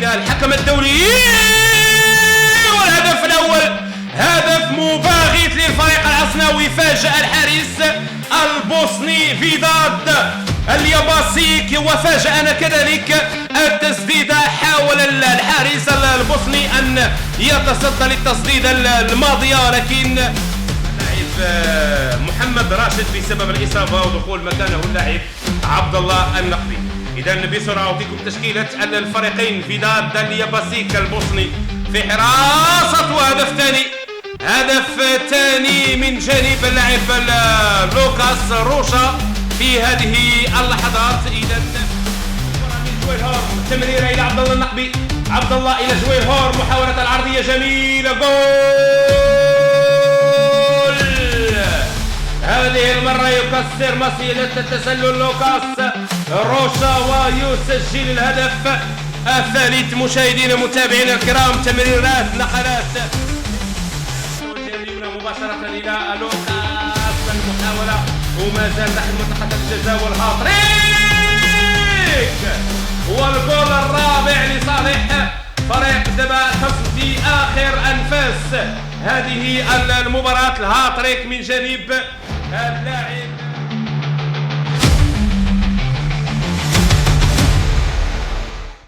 إلى الحكم الدولي. والهدف الأول هدف مباغت للفريق العصناوي. فاجأ الحارس البوسني فيداد الياباسيك، وفاجأنا كذلك التسديدة. حاول الحارس البوسني أن يتصدى للتسديدة الماضية، لكن اللاعب محمد راشد بسبب الإصابة ودخول مكانه اللاعب عبد الله النقبي. إذا بسرعة أعطيكم تشكيلة الفريقين. فيداد الياباسيك البوسني في حراسة، وهدف ثاني، هدف ثاني من جانب اللاعب لوكاس روشا في هذه اللحظات. إذا من جويل هور، تمريرة إلى عبد الله النقبي، عبد الله إلى جويل هور، محاولة العرضية جميلة، جول. هذه المرة يكسر مصيدة التسلل لوكاس روشا ويسجل الهدف الثالث. مشاهدينا متابعينا الكرام، تمريرات نقلات مباشرة إلى لوكاس، المحاولة وما زال داخل منطقة الجزاء والهاتريك والجول الرابع لصالح فريق دبا في آخر أنفاس هذه المباراة. الهاتريك من جانب اللاعب